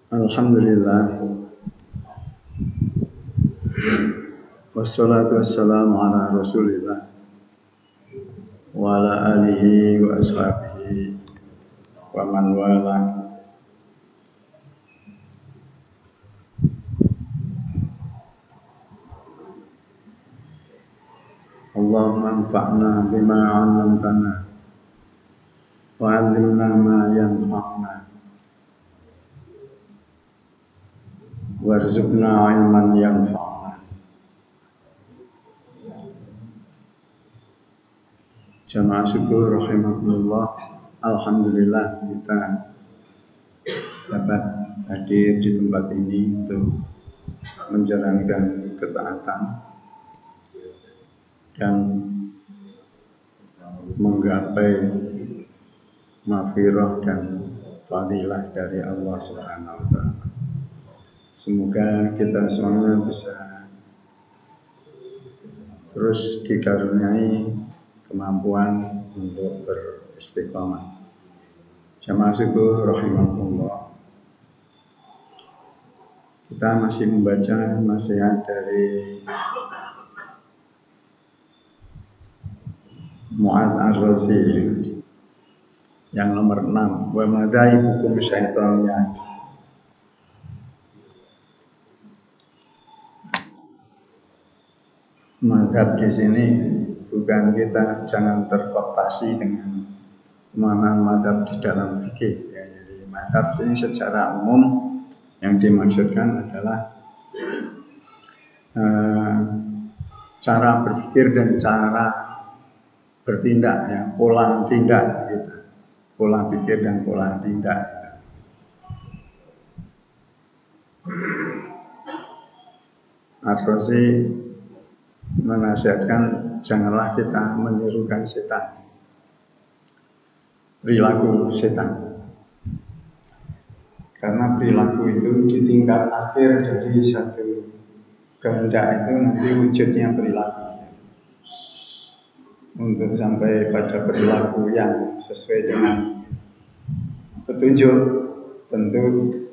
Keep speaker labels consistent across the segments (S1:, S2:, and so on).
S1: Alhamdulillah, wassalatu wassalamu ala rasulillah wa ala alihi wa ashabihi wa man wala. Allahumma anfa'na bima 'allamtana wa 'allimna ma yanfa'una warzuqna 'ilman yanfa'una. Jamaah syukur rahimakumullah, alhamdulillah kita dapat hadir di tempat ini untuk menjalankan ketaatan dan menggapai maghfirah dan fadilah dari Allah Subhanahu wa taala. Semoga kita semuanya bisa terus dikaruniai kemampuan untuk beristiqamah. Jamaah syukur rahimakumullah. Kita masih membaca nasihat dari Mu'adz Ar-Razi yang nomor 6, wa madai hukum syaitannya. Madhab di sini bukan kita jangan terkooptasi dengan pemahaman madhab di dalam fikih. Ya, jadi madhab ini secara umum yang dimaksudkan adalah cara berpikir dan cara bertindak, ya, pola tindak, gitu. Pola pikir dan pola tindak. Ar-Razi menasihatkan janganlah kita menirukan setan, perilaku setan, karena perilaku itu di tingkat akhir dari satu kehendak itu nanti wujudnya perilaku. Untuk sampai pada perilaku yang sesuai dengan petunjuk, tentu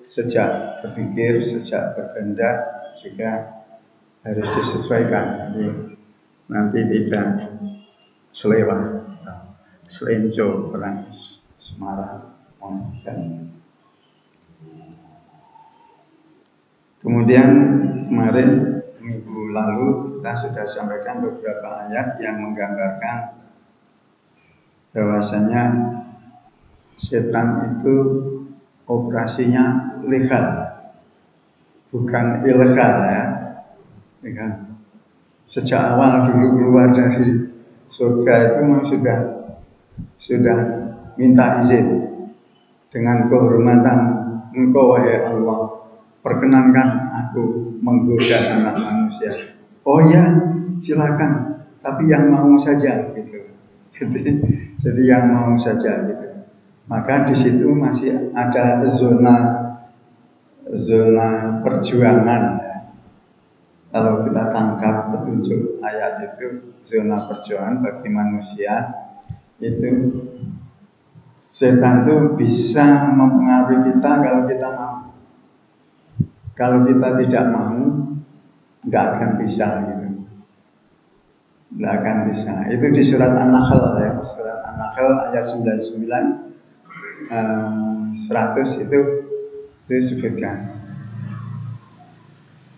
S1: sejak berpikir, sejak berkehendak juga harus disesuaikan. Jadi nanti tidak selewah, selenco, orang Semarang. Kemudian kemarin minggu lalu kita sudah sampaikan beberapa ayat yang menggambarkan bahwasanya setan itu operasinya legal, bukan ilegal, ya. Sejak awal dulu keluar dari surga itu memang sudah minta izin dengan kehormatan, engkau wahai Allah, perkenankan aku menggoda anak manusia. Oh ya, silakan, tapi yang mau saja, gitu. Jadi yang mau saja, gitu. Maka di situ masih ada zona perjuangan. Ya. Kalau kita tangkap petunjuk ayat itu, zona perjuangan bagi manusia itu, setan itu bisa mempengaruhi kita kalau kita mau. Kalau kita tidak mau, nggak akan bisa, gitu. Nggak akan bisa. Itu di surat An-Nahl, ya. Surat An-Nahl ayat 99, 100 itu disebutkan.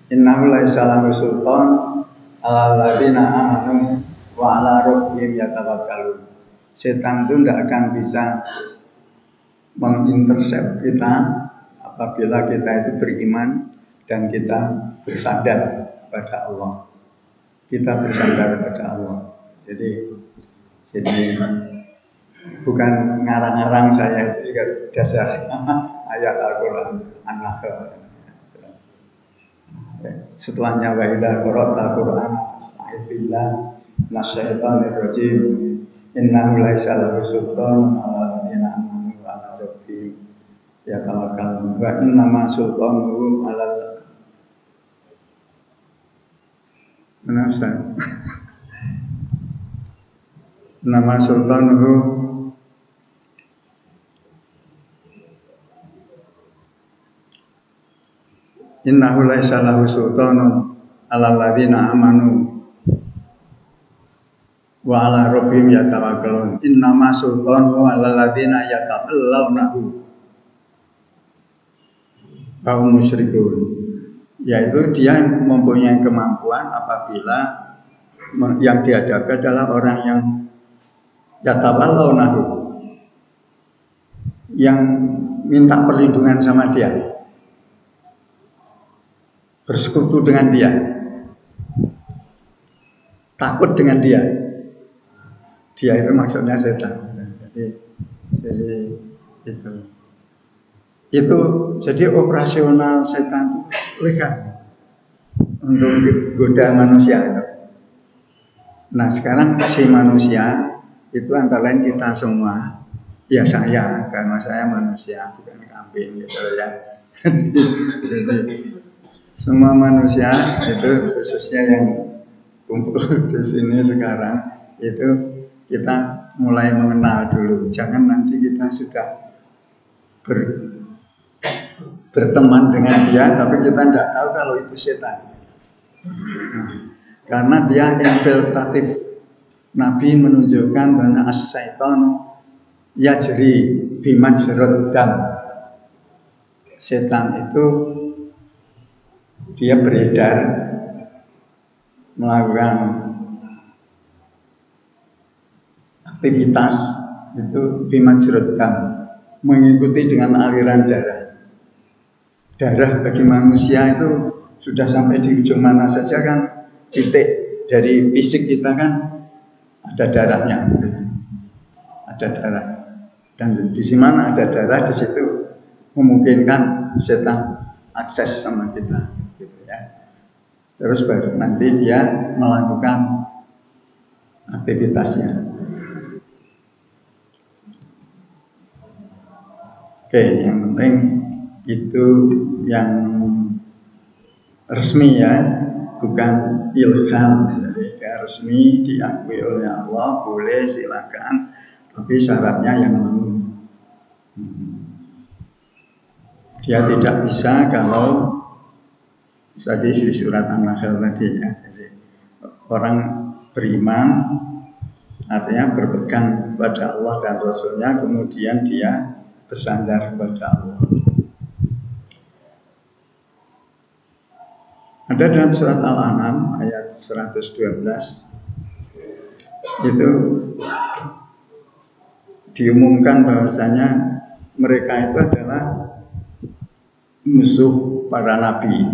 S1: Innahu laisa lahu sultan 'alal ladzina amanu wa 'ala rabbihim yatawakkalun. Setan itu tidak akan bisa mengintersep kita apabila kita itu beriman dan kita bersandar pada Allah. Kita bersandar pada Allah. Jadi bukan ngarang-ngarang saya, itu juga dasar ayat Al-Quran An-Nahl. Setelahnya wa idza qara'tal Qur'an fasta'idz billah minasyaitonir rajim. Innahu laisa lahu sultan 'alal ladzina amanu wa 'ala rabbihim yatawakkalun. Wa innama sultanuhu 'alal nama sultanuhu innahu laisa lahu sultanun 'alal ladzina amanu wa 'ala rabbihim yatawakkalun. Innama sultanu 'alal ladzina yatawallawnahu kaum musyrikun. Yaitu dia mempunyai kemampuan apabila yang dihadapi adalah orang yang yatawallawnahu, yang minta perlindungan sama dia, bersekutu dengan dia, takut dengan dia. Dia itu maksudnya setan. Jadi itu jadi operasional setan itu legal untuk goda manusia itu. Nah sekarang si manusia itu antara lain kita semua, ya saya, karena saya manusia bukan kambing gitu ya. Jadi semua manusia itu khususnya yang kumpul di sini sekarang itu kita mulai mengenal dulu. Jangan nanti kita sudah berteman dengan dia, tapi kita tidak tahu kalau itu setan. Karena dia infiltratif. Nabi menunjukkan bahwa as-syaitanu yajri bimajrad dam. Setan itu dia beredar melakukan aktivitas itu bimajrad dam, mengikuti dengan aliran darah. Darah bagi manusia itu sudah sampai di ujung mana saja kan, titik dari fisik kita kan ada darahnya, ada darah. Dan di mana ada darah, di situ memungkinkan setan akses sama kita, gitu ya. Terus baru nanti dia melakukan aktivitasnya. Oke, yang penting itu yang resmi ya, bukan ilham. Jadi yang resmi diakui oleh Allah, boleh silakan, tapi syaratnya yang mau. Dia tidak bisa kalau tadi di surat An-Nahl tadi ya. Jadi orang beriman artinya berpegang pada Allah dan Rasulnya, kemudian dia bersandar kepada Allah. Ada dalam surat Al-An'am ayat 112 itu diumumkan bahwasanya mereka itu adalah musuh para nabi.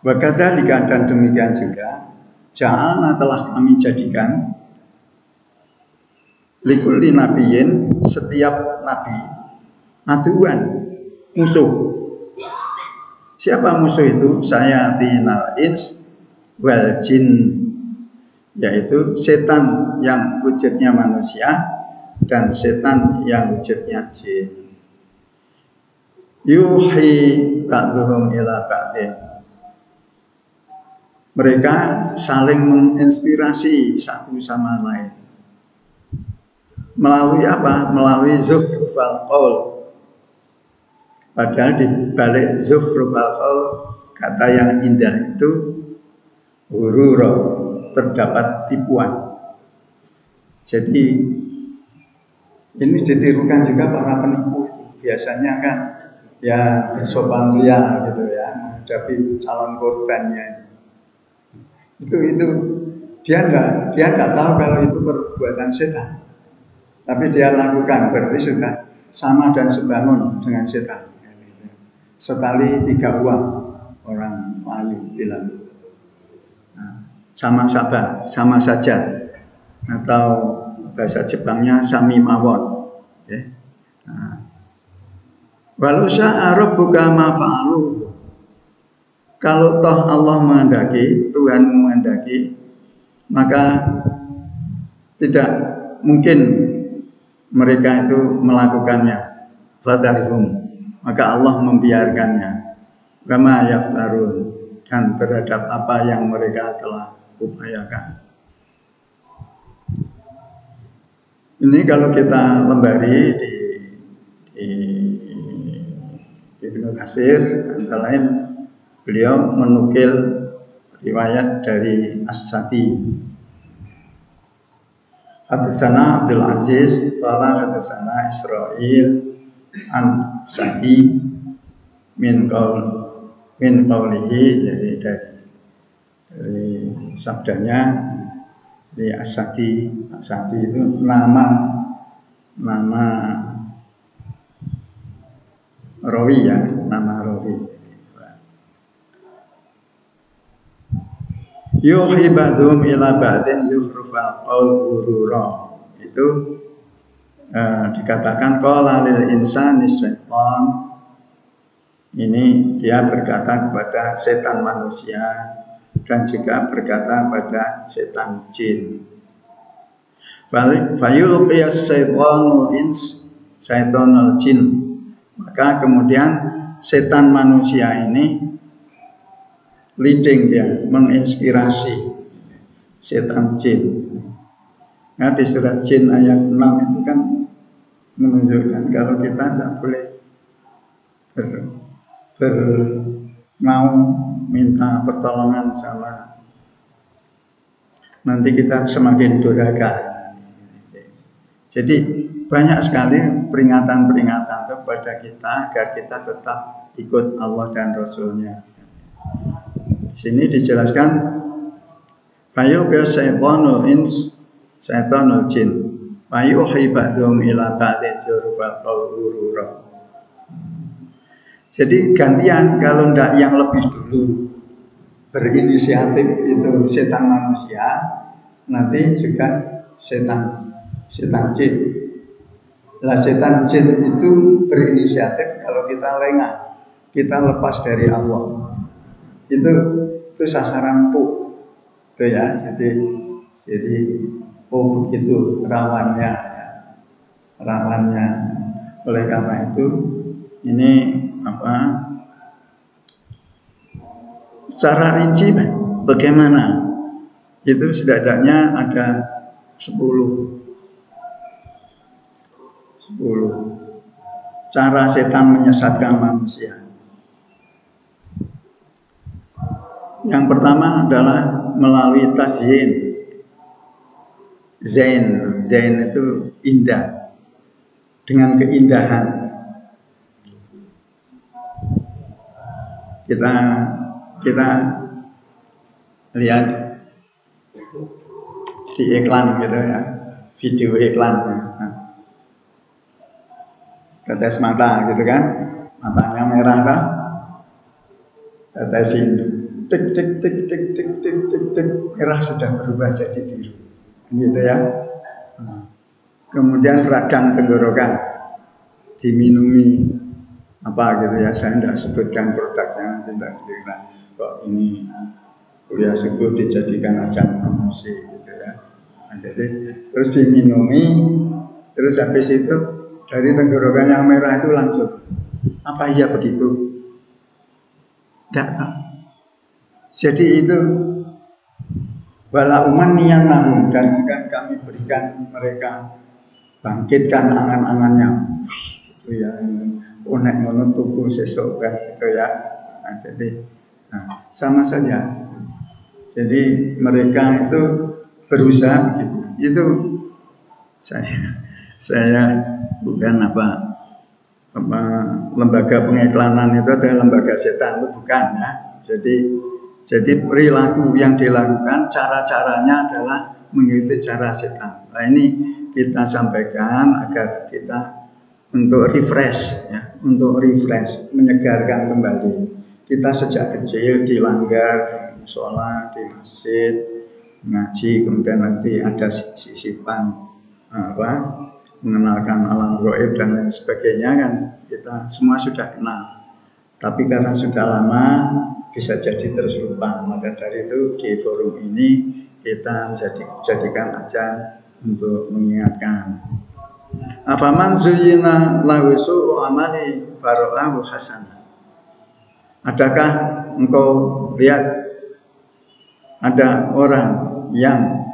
S1: Wakadzalika, dan demikian juga ja'alna, telah kami jadikan likulli nabiyyin, setiap nabi, aduan, musuh. Siapa musuh itu? Sayatinal ins wal jin, yaitu setan yang wujudnya manusia dan setan yang wujudnya jin. Yuhi ba'dhum ila ba'din, mereka saling menginspirasi satu sama lain. Melalui apa? Melalui zukhrufal qaul. Padahal di balik zukhrufal qaul, kata yang indah itu ghurura, terdapat tipuan. Jadi ini ditirukan juga para penipu itu. Biasanya kan ya bersopan ria gitu ya, menghadapi calon korbannya. Itu dia enggak tahu kalau itu perbuatan setan, tapi dia lakukan, berarti sudah sama dan sebangun dengan setan. Sekali 3 uang, orang Melayu bilang. Nah, sama saja, atau bahasa Jepangnya sami mawon. Okay. Nah, walau syaa rabbuka ma fa'alu, kalau toh Allah menghendaki, Tuhan menghendaki, maka tidak mungkin mereka itu melakukannya. Fadarhum, maka Allah membiarkannya. Kama yaftarun, dan terhadap apa yang mereka telah upayakan. Ini kalau kita lembari di Ibnu Katsir antara lain beliau menukil riwayat dari As-Sati. Hadatsana Abdul Aziz qala hadatsana Israil an Sati min qaulihi, jadi dari sabdanya di As-Sati. As-Sati itu nama rawi ya, nama rawi. Yuhi ba'dhum ila ba'din yufrufal qaul ghurura. Itu dikatakan qala lil insani syaitan. Ini dia berkata kepada setan manusia dan juga berkata pada setan jin. Fayulqiyas syaitanul ins syaitanul jin. Maka kemudian setan manusia ini leading, dia menginspirasi setan jin. Nah, di surat jin ayat 6 itu kan menunjukkan kalau kita tidak boleh mau minta pertolongan sama, nanti kita semakin durhaka. Jadi banyak sekali peringatan-peringatan kepada kita agar kita tetap ikut Allah dan Rasulnya. Di sini dijelaskan fayuqi syaitanul ins syaitanul jin fayuhi ba'dhum ila ba'din zurfal qawrura. Jadi gantian, kalau ndak yang lebih dulu berinisiatif itu setan manusia, nanti juga setan jin. Lah setan jin itu berinisiatif kalau kita lengah, kita lepas dari Allah. Itu sasaran empuk. Itu ya. Jadi begitu rawannya. Oleh karena itu ini secara rinci bagaimana? Itu setidaknya ada 10 cara setan menyesatkan manusia. Yang pertama adalah melalui tazyin. Zain itu indah, dengan keindahan. Kita lihat di iklan gitu ya, video iklan. Tetes mata gitu kan, matanya merah kan, tetesin tik tik tik tik tik tik tik tik, merah sudah berubah jadi biru, gitu ya. Kemudian radang tenggorokan diminumi apa gitu ya, saya tidak sebutkan produknya, tidak dikira kok ini kuliah subuh dijadikan ajang promosi gitu ya. Nah, jadi terus diminumi, terus habis itu dari tenggorokan yang merah itu langsung, apa iya begitu? Tidak tahu. Jadi itu wala umaniyan lahum, dan akan kami berikan mereka, bangkitkan angan-angannya. Itu ya, unek ngono tuku sesuk gitu ya. Nah, jadi sama saja. Jadi mereka itu berusaha begitu. Itu saya bukan lembaga pengiklanan, itu adalah lembaga setan, itu bukan ya. Jadi perilaku yang dilakukan, cara-caranya adalah mengikuti cara setan. Nah, ini kita sampaikan agar kita untuk refresh ya, menyegarkan kembali. Kita sejak kecil dilanggar sholat di masjid, ngaji, kemudian nanti ada sisipan mengenalkan alam gaib dan lain sebagainya, kan kita semua sudah kenal. Tapi karena sudah lama bisa jadi terus lupa. Maka dari itu di forum ini kita jadikan ajan untuk mengingatkan. Afaman zuyyina lahu su'u amali fara'ahu hasanah. Adakah engkau lihat ada orang yang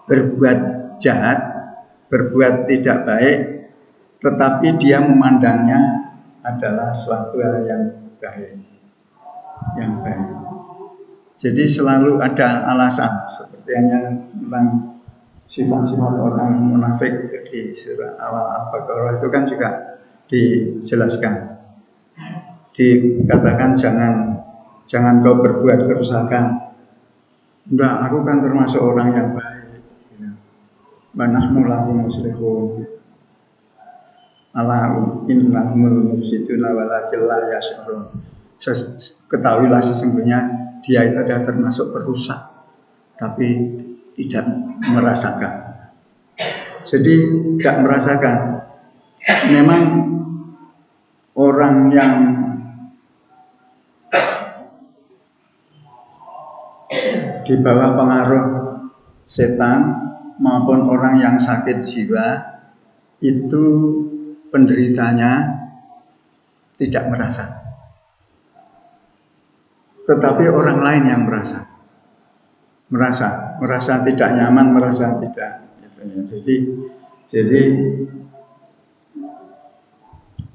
S1: berbuat jahat, berbuat tidak baik, tetapi dia memandangnya adalah suatu hal yang baik. Yang baik. Jadi selalu ada alasan seperti yang tentang sifat-sifat orang munafik di surah awal Al-Baqarah itu kan juga dijelaskan. Dikatakan jangan kau berbuat kerusakan. Enggak, aku kan termasuk orang yang baik. Wa nahnu lahu muslihun. Ala innahumul mufsiduna walakin la yash'urun. Ketahuilah sesungguhnya dia itu adalah termasuk perusak, tapi tidak merasakan. Jadi tidak merasakan. Memang orang yang di bawah pengaruh setan maupun orang yang sakit jiwa itu penderitanya tidak merasa, tetapi orang lain yang merasa tidak nyaman, merasa tidak. Jadi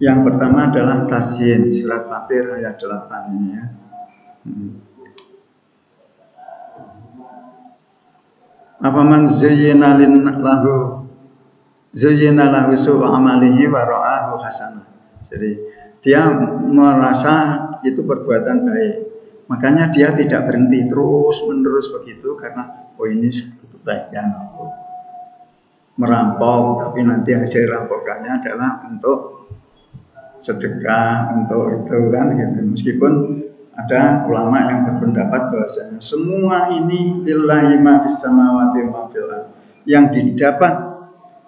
S1: yang pertama adalah tasyin, surat Fatir ayat 8 ini ya. Afaman zayyana lahu su'u amalihi wa ra'ahu hasanah. Jadi dia merasa itu perbuatan baik, makanya dia tidak berhenti terus menerus begitu karena ini suatu kebaikan aku merampok, tapi nanti hasil rampokannya adalah untuk sedekah, untuk itu kan gitu. Meskipun ada ulama yang berpendapat bahwasanya semua ini lillahi ma fis samawati wa ma fil ardh, yang didapat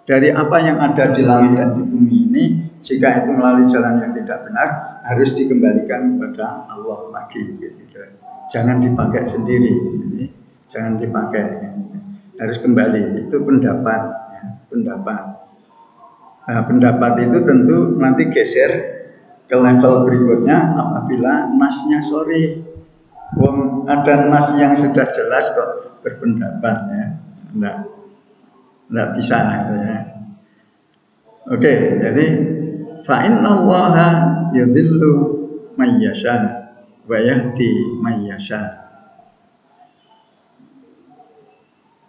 S1: dari apa yang ada di langit dan di bumi ini, jika itu melalui jalan yang tidak benar, harus dikembalikan kepada Allah lagi gitu. Jangan dipakai sendiri, jangan dipakai, harus kembali. Itu pendapat ya, pendapat. Nah, pendapat itu tentu nanti geser ke level berikutnya apabila nasnya sorry. Ada nas yang sudah jelas kok berpendapat ya. Enggak bisa ya. Oke, jadi fa innallaha yudhillu may yasha wa yahdi may yasha.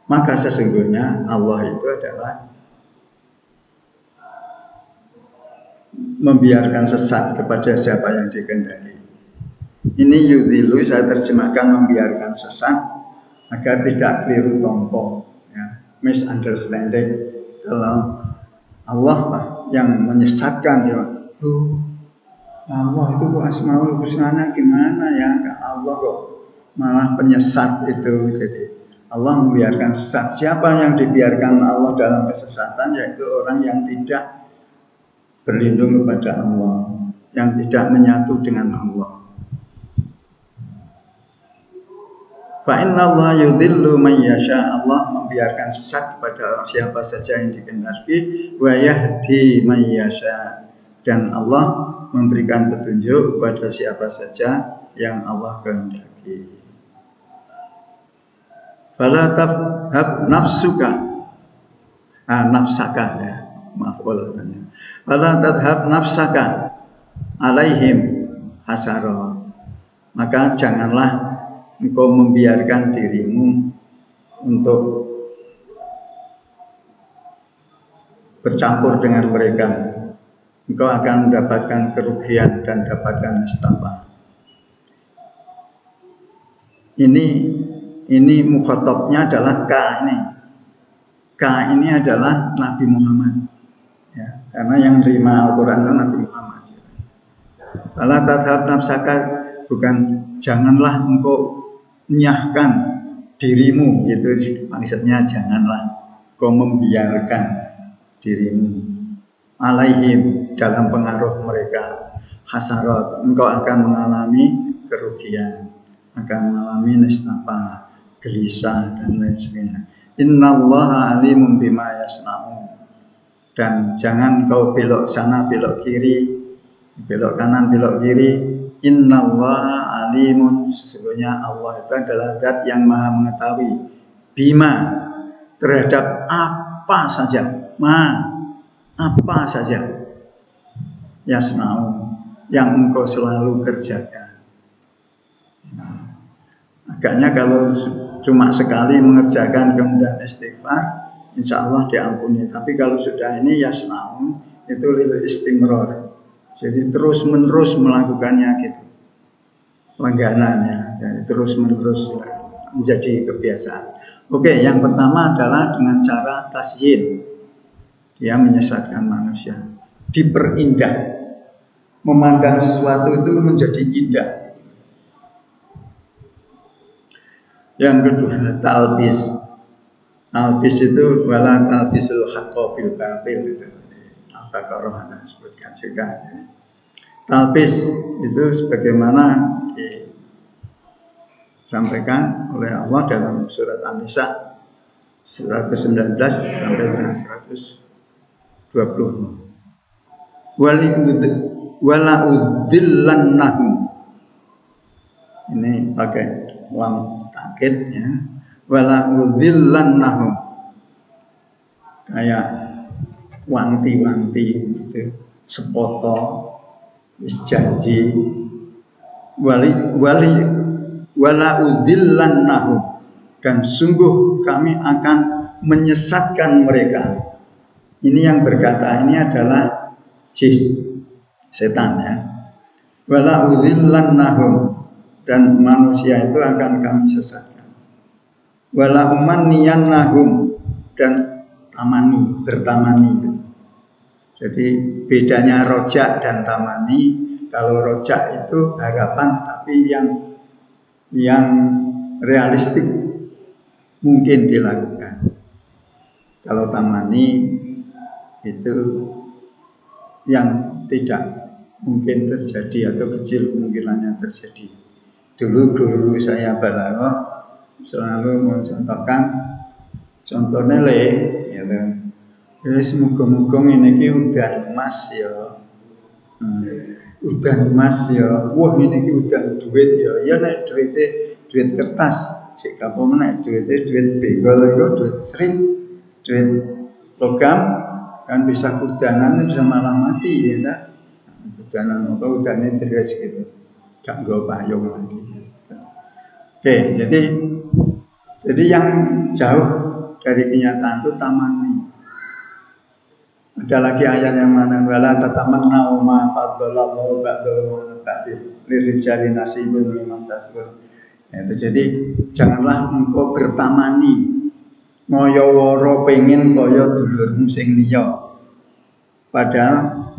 S1: Maka sesungguhnya Allah itu adalah membiarkan sesat kepada siapa yang dikehendaki. Ini yudhilu saya terjemahkan membiarkan sesat agar tidak keliru tompo ya, misunderstanding. Kalau Allah yang menyesatkan ya, Allah itu kok Asmaul Husnanya gimana ya, Allah kok malah penyesat itu. Jadi Allah membiarkan sesat. Siapa yang dibiarkan Allah dalam kesesatan? Yaitu orang yang tidak berlindung kepada Allah, yang tidak menyatu dengan Allah. Fa innallaha yudhillu may yasha. Allah membiarkan sesat kepada siapa saja yang dikehendaki, wa yahdi may yasha, dan Allah memberikan petunjuk kepada siapa saja yang Allah kehendaki. Fala tafhab nafsuka, nafsaka ya, maaf ulangannya. Fala tadhhab nafsaka alaihim hasara. Maka janganlah engkau membiarkan dirimu untuk bercampur dengan mereka. Engkau akan mendapatkan kerugian dan dapatkan nestapa. Ini mukhatabnya adalah K ini adalah Nabi Muhammad. Ya, karena yang terima Al-Quran itu Nabi Muhammad. Fala tadhhab nafsaka, bukan janganlah engkau menyahkan dirimu, itu maksudnya janganlah engkau membiarkan dirimu alaihim, dalam pengaruh mereka, hasarat, engkau akan mengalami kerugian, akan mengalami nestapa, gelisah dan lain sebagainya. Innallaha alimun bima yasna'un. Dan jangan kau belok sana, belok kiri, belok kanan, belok kiri. Innallaha alimun, sesungguhnya Allah itu adalah zat yang maha mengetahui. Bima, terhadap apa saja, apa saja, yasna'un, yang engkau selalu kerjakan. Agaknya kalau cuma sekali mengerjakan kemudian istighfar, insya Allah diampuni. Tapi kalau sudah ini yasnaun, itu lil istimrar. Jadi terus menerus melakukannya gitu, langganannya. Jadi terus menerus menjadi kebiasaan. Oke, yang pertama adalah dengan cara tasyin. Dia menyesatkan manusia, diperindah, memandang sesuatu itu menjadi indah. Yang kedua, talbis. Talbis itu wala talbisul haqqo bil batil itu. Al-Baqarah ada sebutkan juga. Talbis itu sebagaimana disampaikan oleh Allah dalam surat An-Nisa 119 sampai dengan 120. Wala udillannahum. Ini pakai lam takkid ya. Wala udillannahum. Kayak wanti-wanti gitu, sepoto, wis janji. Wala udillannahum, dan sungguh kami akan menyesatkan mereka. Ini yang berkata ini adalah jin, setan ya. Wala udillannahum, dan manusia itu akan kami sesatkan. Wala umanniyannahum, dan bertamani. Jadi bedanya rojak dan tamani. Kalau rojak itu harapan, tapi yang realistik mungkin dilakukan. Kalau tamani itu yang tidak mungkin terjadi atau kecil kemungkinannya terjadi. Dulu guru saya balaghah selalu mencontohkan contohnya gitu. Wis muga-muga ngene iki udan emas ya. Udan emas ya. Wah ini iki udan duit ya. Ya nek duite duit kertas, sik apa meneh duite duit bengol iku duit sering, duit logam kan bisa udanan bisa malah mati ya ta. Udanan apa udane deres gitu. Gak nggo payung lagi. Oke, jadi yang jauh dari kenyataan itu tamani. Ada lagi ayat yang mana wala tatamanna ma faddalallahu ba'dahu ba'dil lirijali nasibun mimma tasbun. Itu jadi janganlah engkau bertamani ngoyo woro pengen kaya dulurmu sing liya. Padahal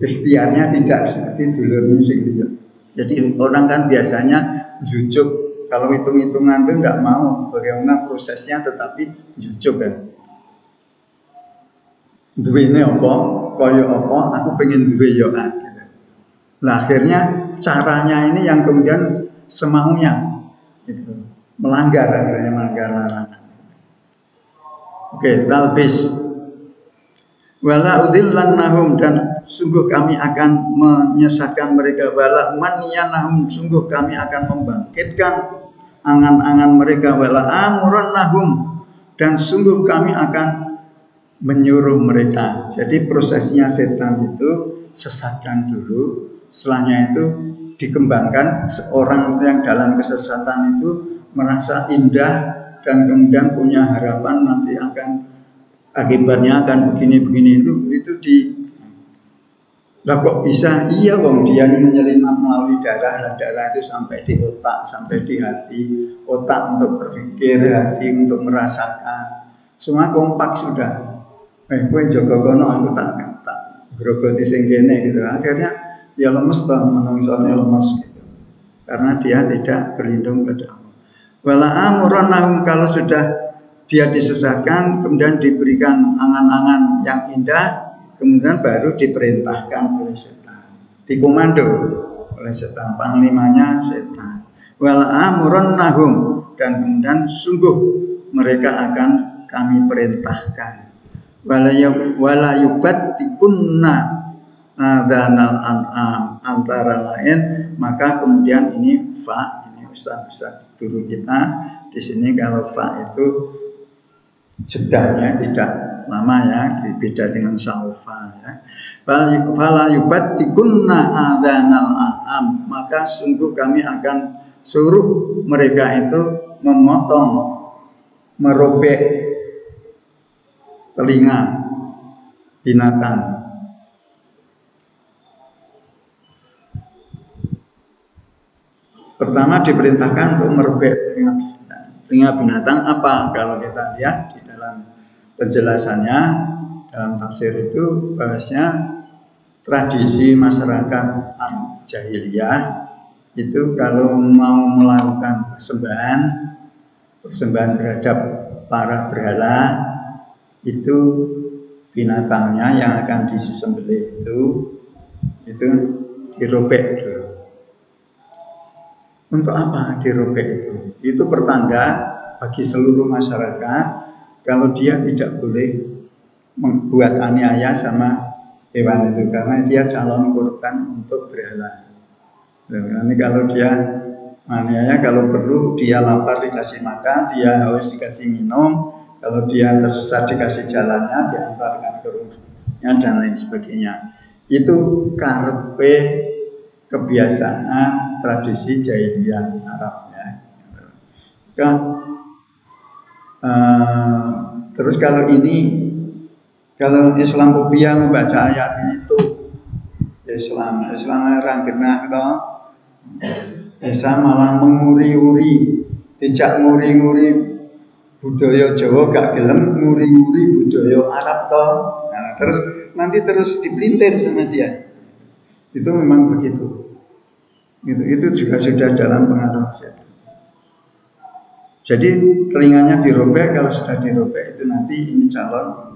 S1: ikhtiarnya tidak seperti dulurmu sing liya. Jadi orang kan biasanya jujuk, kalau hitung-hitungan itu tidak mau bagaimana prosesnya, tetapi jujuk ya. Duwene apa, kaya apa, aku pengen duwe yo gitu. Nah, akhirnya caranya ini yang kemudian semaunya gitu. Melanggar larangan. Oke, talbis. Wala udillannahum, dan sungguh kami akan menyesatkan mereka. Wala manyanahum, sungguh kami akan membangkitkan angan-angan mereka. Wala amurannahum, dan sungguh kami akan menyuruh mereka. Jadi prosesnya setan itu sesatkan dulu, setelahnya itu dikembangkan. Seorang yang dalam kesesatan itu merasa indah dan kemudian punya harapan nanti akan akibatnya akan begini itu di lah kok bisa iya wong dia menyelinap melalui darah itu sampai di otak, sampai di hati. Otak untuk berpikir, hati untuk merasakan, semua kompak sudah. Kowe jaga kono aku tak grogoti sing kene gitu. Akhirnya ya lemes toh, menungsone lemes gitu. Karena dia tidak berlindung pada Allah. Wala amurannahum, kalau sudah dia disesatkan kemudian diberikan angan-angan yang indah, kemudian baru diperintahkan oleh setan, dikomando oleh setan, panglimanya setan. Wala amurannahum, dan kemudian sungguh mereka akan kami perintahkan. Wala yubattikunna adanal an'am, antara lain. Maka kemudian ini fa, ini ustaz guru kita di sini kalau fa itu jedanya tidak lama ya, beda dengan saufa ya. Fala yubattikunna adzanal an'am, maka sungguh kami akan suruh mereka itu memotong, merobek telinga binatang. Pertama diperintahkan untuk merobek telinga binatang. Apa? Kalau kita lihat di dalam penjelasannya dalam tafsir itu, bahwasanya tradisi masyarakat jahiliyah itu kalau mau melakukan persembahan terhadap para berhala, itu binatangnya yang akan disembelih itu dirobek dulu. Untuk apa dirobek itu? Itu pertanda bagi seluruh masyarakat kalau dia tidak boleh membuat aniaya sama hewan itu, karena dia calon korban untuk berhala. Nanti kalau dia aniaya, kalau perlu dia lapar dikasih makan, dia haus dikasih minum, kalau dia tersesat dikasih jalannya, diantarkan ke rumahnya dan lain sebagainya. Itu karepe kebiasaan tradisi jahiliyah Arab ya. Terus kalau Islamophobia membaca ayat itu, Islam orang genah toh, Islam malah menguri-uri, dijak nguri-nguri budaya Jawa gak gelem, nguri-nguri budaya Arab toh. Nah, terus dipelintir sama dia. Itu memang begitu. Itu juga sudah dalam pengaruh setan. Jadi telinganya dirobek, kalau sudah dirobek itu nanti ini calon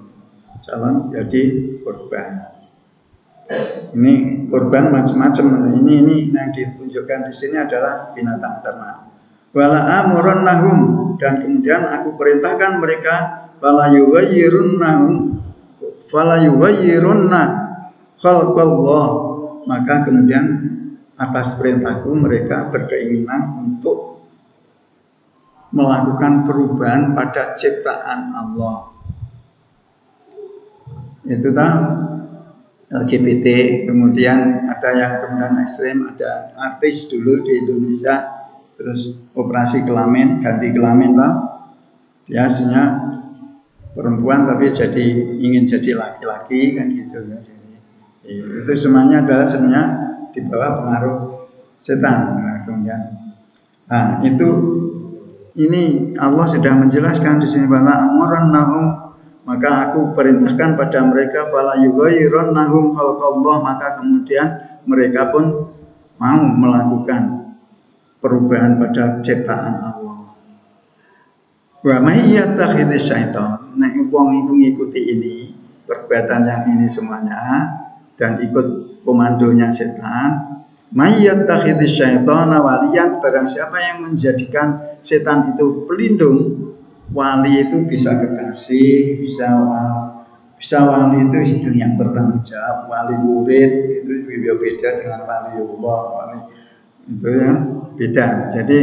S1: jadi korban. Ini korban macam-macam. Ini yang ditunjukkan di sini adalah binatang ternak. Wala amurannahum, dan kemudian aku perintahkan mereka fala yuwayyirunna khalqallah, maka kemudian atas perintahku mereka berkeinginan untuk melakukan perubahan pada ciptaan Allah. Itu LGBT, kemudian ada yang kemudian ekstrim, ada artis dulu di Indonesia terus operasi kelamin, ganti kelamin lah, dia aslinya perempuan tapi ingin jadi laki-laki kan gitu ya. Jadi itu semuanya adalah sebenarnya di bawah pengaruh setan. Nah, kemudian ini Allah sudah menjelaskan di sini, bala amurannahum, maka aku perintahkan pada mereka fala yughayyirannahum khalqallah, maka kemudian mereka pun mau melakukan perubahan pada ciptaan Allah. Wa may yattakhidz syaitan, nek wong iku ngikuti ini, perbuatan yang ini semuanya dan ikut komandonya setan, may yattakhidz syaitana waliyan, barang siapa yang menjadikan setan itu pelindung. Wali itu bisa kekasih, bisa wali itu yang bertanggung jawab, wali murid itu beda dengan wali Allah, wali itu ya beda. Jadi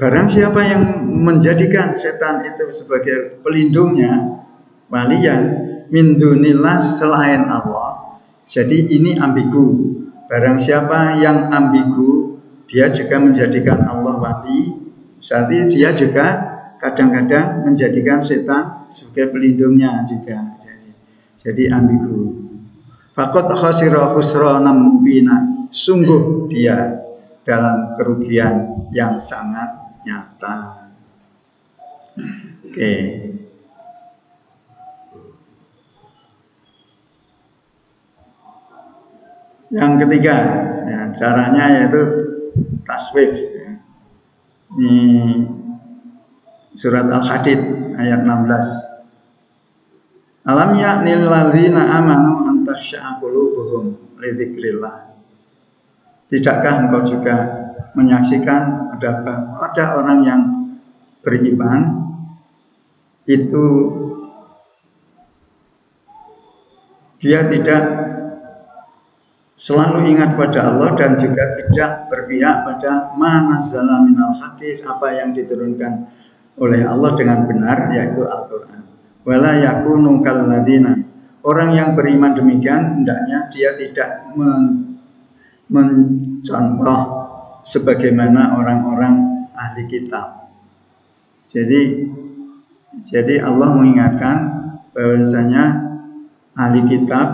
S1: barang siapa yang menjadikan setan itu sebagai pelindungnya, waliyan min dunillah, selain Allah. Jadi ini ambigu. Barang siapa yang ambigu, dia juga menjadikan Allah wali, berarti dia juga kadang-kadang menjadikan setan sebagai pelindungnya juga. Jadi ambigu. Faqad khasira khusranan mubina, sungguh dia dalam kerugian yang sangat nyata. Oke. Yang ketiga, ya, caranya yaitu taswif. Ini surat Al-Hadid ayat 16. Alam ya'nil ladzina amanu an takhsha'a qulubuhum li dzikrillah. Tidakkah engkau juga menyaksikan ada orang yang beriman itu dia tidak selalu ingat pada Allah dan juga tidak berpihak pada ma nazzala minal haqqi, apa yang diturunkan oleh Allah dengan benar, yaitu Al-Quran. Wala yakunu kalladzina, orang yang beriman demikian hendaknya dia tidak mencontoh sebagaimana orang-orang ahli kitab. Jadi Allah mengingatkan bahwasanya ahli kitab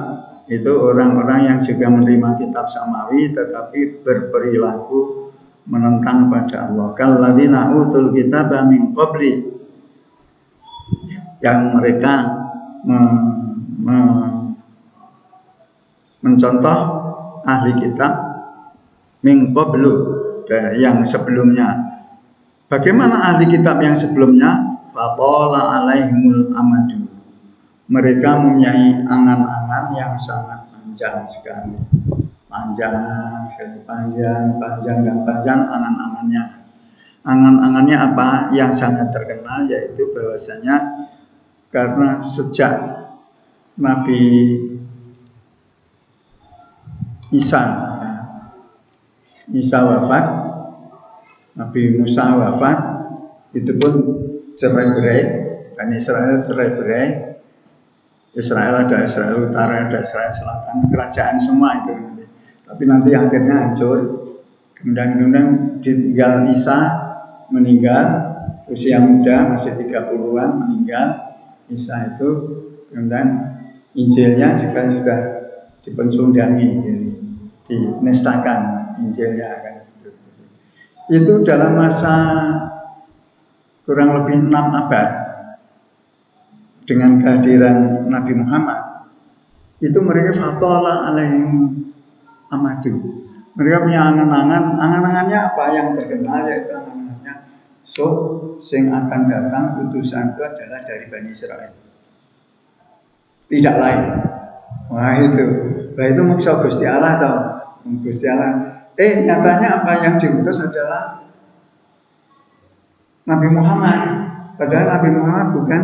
S1: itu orang-orang yang juga menerima kitab samawi tetapi berperilaku menentang pada Allah. Kalladzina utul kitaba min qabli, yang mereka mencontoh ahli kitab min qablu, yang sebelumnya. Bagaimana ahli kitab yang sebelumnya? Fatala alaihimul amadu, mereka mempunyai angan-angan yang sangat panjang sekali. Panjang angan-angannya. Angan-angannya apa? Yang sangat terkenal yaitu bahwasanya karena sejak Nabi Isa wafat, Nabi Musa wafat, itu pun cerai-berai, dan Israel cerai-berai. Israel ada Israel Utara, ada Israel Selatan, kerajaan semua itu nanti. Tapi nanti akhirnya hancur. Kemudian ditinggal Isa, meninggal usia muda, masih 30-an meninggal Isa itu. Kemudian Injilnya juga sudah dipensundangi, dinestakan Injilnya kan. Itu dalam masa kurang lebih 6 abad dengan kehadiran Nabi Muhammad, itu mereka fatala alaihim amadu. Mereka punya angan-angannya apa yang terkenal, yaitu angan-angannya sing akan datang utusan itu adalah dari Bani Israel, tidak lain. Wah itu maksud Gusti Allah tau. Gusti Allah. Nyatanya apa yang diutus adalah Nabi Muhammad. Padahal Nabi Muhammad bukan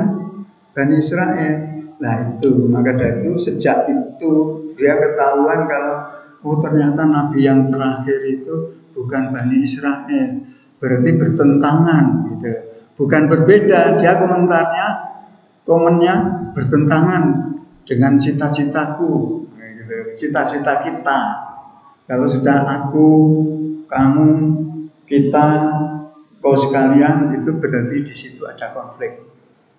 S1: Bani Israel. Nah itu, maka dari itu sejak itu dia ketahuan kalau ternyata Nabi yang terakhir itu bukan Bani Israel. Berarti bertentangan gitu. Bukan berbeda, dia komennya bertentangan dengan cita-citaku, gitu. Cita-cita kita. Kalau sudah aku, kamu, kita, kau sekalian, itu berarti di situ ada konflik.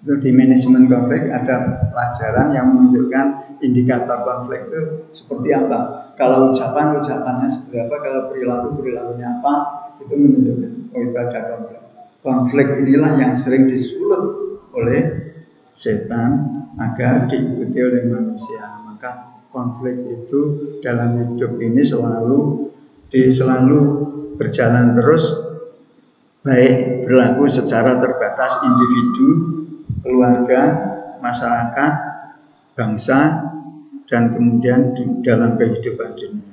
S1: Itu di manajemen konflik ada pelajaran yang menunjukkan indikator konflik itu seperti apa. Kalau ucapannya seperti apa, kalau perilakunya apa, itu menunjukkan itu ada konflik. Konflik inilah yang sering disulut oleh setan agar diikuti oleh manusia. Maka konflik itu dalam hidup ini selalu berjalan terus, baik berlaku secara terbatas individu, keluarga, masyarakat, bangsa, dan kemudian dalam kehidupan dunia.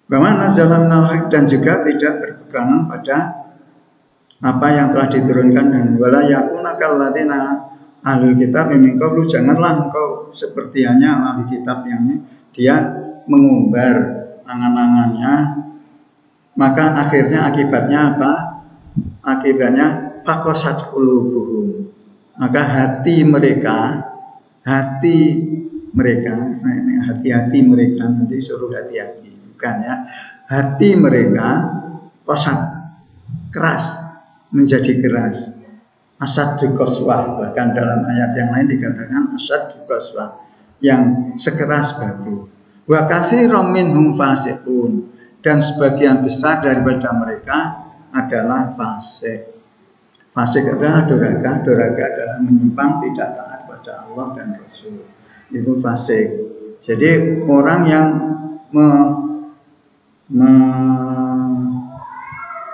S1: Bagaimana zalam nalhaq, dan juga tidak berpegangan pada apa yang telah diturunkan, dan wala yakuna kalladzina ahlul kitab min qablu, janganlah engkau seperti hanya ahli kitab yang dia mengumbar angan-angannya, maka akhirnya akibatnya apa? Akibatnya faqasat qulubuhum, maka hati mereka hati-hati mereka, nanti suruh hati-hati, bukan ya, hati mereka qasat, keras, menjadi keras. Asad qaswah, bahkan dalam ayat yang lain dikatakan asad qaswah, yang sekeras batu. Wa katsirum minhum fasiqun, dan sebagian besar daripada mereka adalah fasik. Fasik adalah doraga adalah menyimpang, tidak taat pada Allah dan Rasul. Itu fasik. Jadi orang yang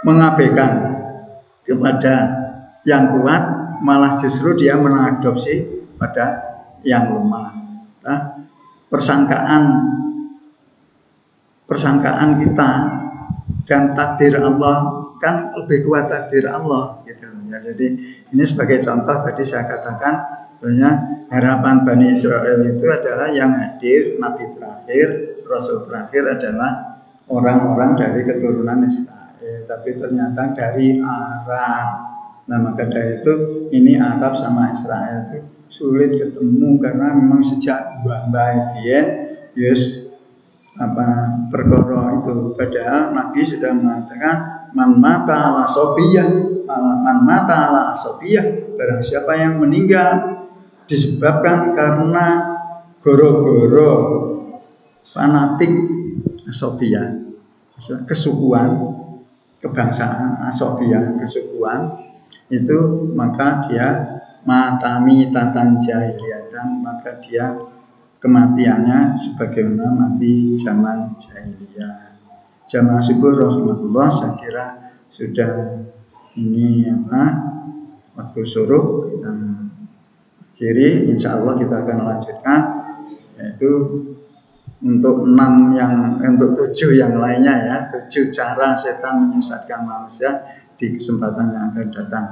S1: mengabaikan kepada yang kuat, malah justru dia mengadopsi pada yang lemah. Nah, persangkaan kita dan takdir Allah kan lebih kuat takdir Allah gitu ya. Jadi ini sebagai contoh tadi saya katakan bahwa harapan Bani Israel itu adalah yang hadir Nabi terakhir, Rasul terakhir adalah orang-orang dari keturunan Israel. tapi ternyata dari Arab. Nah maka dari itu ini Arab sama Israel itu sulit ketemu karena memang sejak mbah biyen yes perkara itu. Padahal Nabi sudah mengatakan man mata ala sobiyah, man mata ala asobiyah, barang siapa yang meninggal disebabkan karena goro-goro fanatik asobiyah, kesukuan, kebangsaan, asobiyah, kesukuan itu, maka dia matami tatan jahiliyatan, maka dia kematiannya sebagaimana mati zaman jahiliyah. Jamaah syukur rahmatullah, saya kira sudah ini waktu suruh kita akhiri. Insya Allah kita akan lanjutkan, yaitu untuk 7 yang lainnya ya, 7 cara setan menyesatkan manusia di kesempatan yang akan datang.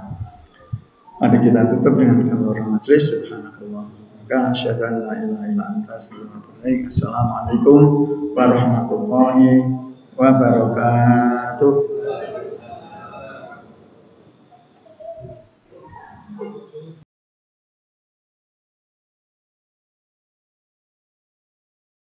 S1: Mari kita tutup dengan kafaratul majlis. Subhanakallah. Asyhadu an la ilaha illa anta astaghfiruka wa atubu ilaik. Assalamualaikum warahmatullahi wabarakatuh.